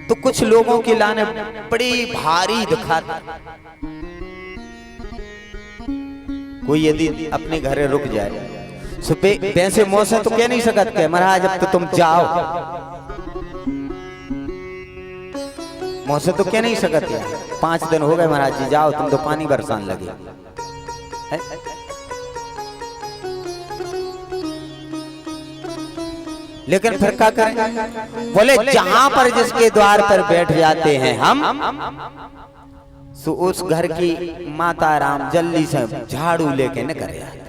तो कुछ लोगों की लाने बड़ी भारी दिखाता। कोई यदि अपने घरे रुक जाए वैसे मौसम तो कह नहीं सकत के महाराज अब तो तुम जाओ, मौसम तो कह नहीं सकत है 5 दिन हो गए महाराज जी जाओ तुम तो पानी बरसान लगे। लेकिन फिर क्या करें? बोले जहां पर जिसके द्वार पर बैठ जाते हैं हम सो उस घर की माता राम जल्दी से झाड़ू लेके न कर आते।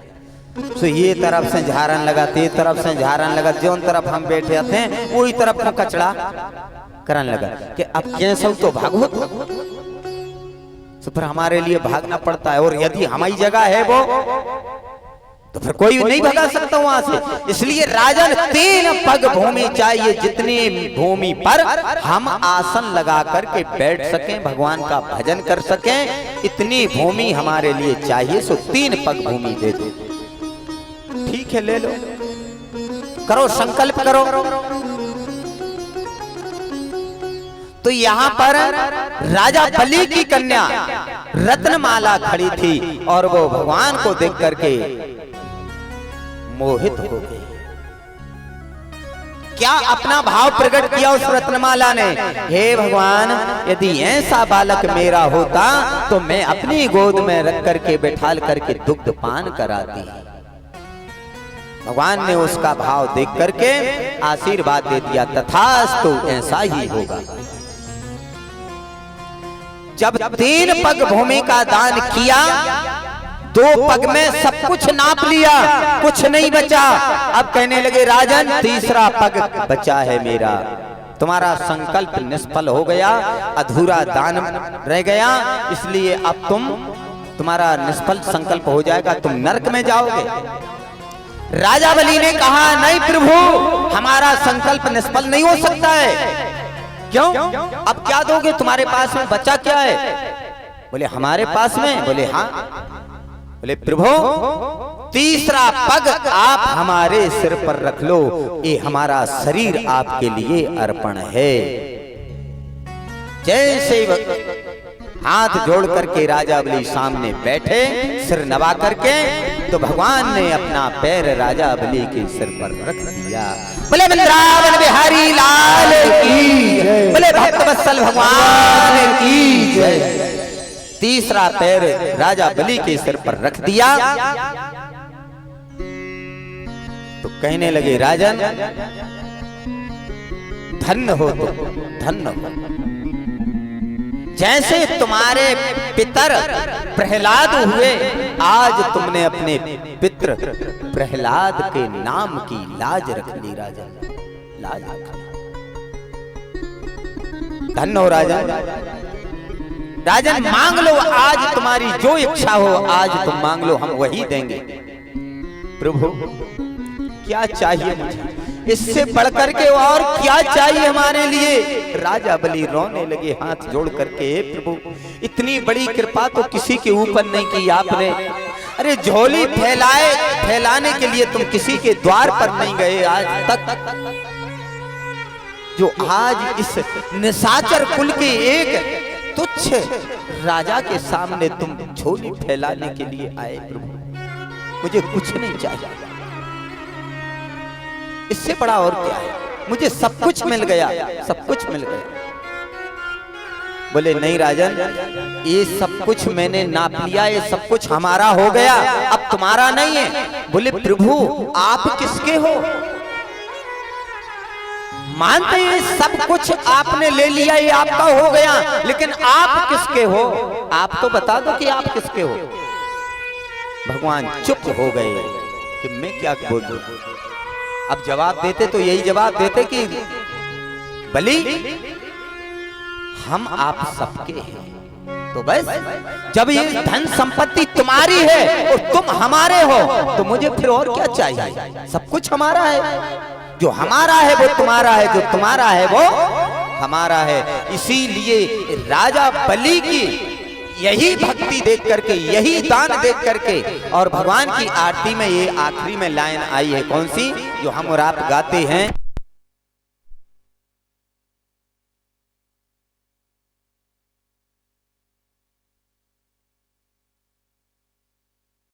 सो ये तरफ से झाड़न लगा, ते तरफ से झाड़न लगा, जो तरफ हम बैठे थे वही तरफ का कचड़ा करन लगा कि अब कैसे तो भागो। तो फिर हमारे लिए भागना पड़ता है, और यदि हमारी जगह है वो तो फिर कोई नहीं भगा सकता वहां से। इसलिए राजन 3 पग भूमि चाहिए, जितनी भूमि पर हम आसन लगा करके बैठ सकें, भगवान का भजन कर सकें, इतनी भूमि हमारे लिए चाहिए। सो 3 पग भूमि दे दो। ठीक है ले लो, करो संकल्प करो। तो यहाँ पर राजा बलि की कन्या रत्नमाला खड़ी थी और वो भगवान को देख करके मोहित हो गई। क्या अपना भाव प्रकट किया उस रत्नमाला ने, हे भगवान यदि ऐसा बालक मेरा होता तो मैं अपनी गोद में रख करके बैठाल करके दुग्ध पान कराती। भगवान ने उसका भाव देख करके आशीर्वाद दे दिया, तथास्तु ऐसा ही होगा। जब 3 पग भूमि का दान किया, 2 पग में सब कुछ नाप लिया, कुछ नहीं बचा। अब कहने लगे राजन 3रा पग बचा है मेरा, तुम्हारा संकल्प निष्फल हो गया, अधूरा दान रह गया, इसलिए अब तुम्हारा निष्फल संकल्प हो जाएगा, तुम नरक में जाओगे। राजा बलि ने कहा नहीं प्रभु, हमारा संकल्प निष्फल नहीं हो सकता है। क्यों? अब क्या दोगे? तुम्हारे पास में बचा क्या है? बोले हमारे पास में। बोले हाँ। बोले प्रभु 3रा पग आप हमारे सिर पर रख लो, ये हमारा शरीर आपके लिए अर्पण है। जैसे हाथ जोड़ करके राजा बलि सामने बैठे, सिर नवा करके, तो भगवान ने अपना पैर राजा बलि के सिर पर रख दिया। बोले वृंदावन बिहारी लाल की जय, बोले भक्तवत्सल भगवान की जय। 3रा पैर राजा बलि के सिर पर रख दिया तो कहने लगे राजन धन्य हो तुम, धन्य हो। जैसे तुम्हारे पितर प्रहलाद हुए, आज तुमने अपने पितर प्रहलाद के नाम की लाज रख ली राजा, लाज रख ली। धन्य हो राजन। राजन मांग लो, आज तुम्हारी जो इच्छा हो आज तुम मांग लो, हम वही देंगे। प्रभु क्या चाहिए मुझे, इससे बढ़कर के और क्या चाहिए हमारे लिए? राजा बलि रोने लगे हाथ जोड़ करके, प्रभु इतनी बड़ी कृपा तो किसी के ऊपर नहीं की आपने। अरे झोली फैलाने के लिए तुम किसी के द्वार पर नहीं गए आज तक, जो आज इस निशाचर कुल के एक तुच्छ राजा के सामने तुम झोली फैलाने के लिए आए। प्रभु मुझे कुछ नहीं चाहिए, इससे बड़ा और क्या है? मुझे सब कुछ मिल गया, सब कुछ मिल गया। बोले नहीं राजन, ये सब कुछ मैंने नाप लिया, ये सब कुछ हमारा हो गया, अब तुम्हारा नहीं है। बोले प्रभु आप किसके हो? मानते हैं सब कुछ आपने ले लिया, ये आपका हो गया, लेकिन आप किसके हो? आप तो बता दो कि आप किसके हो। भगवान चुप हो गए कि मैं क्या बोलूं। अब जवाब देते तो यही जवाब देते कि बलि हम आप सबके हैं। तो बस जब ये धन संपत्ति तुम्हारी है और तुम हमारे हो तो मुझे फिर और क्या चाहिए? सब कुछ हमारा है, जो हमारा है वो तुम्हारा है, जो तुम्हारा है वो हमारा है। इसीलिए राजा बलि की यही भक्ति देख करके, यही दान देख करके, और भगवान की आरती में ये आखिरी में लाइन आई है कौन सी, जो हम और आप गाते हैं।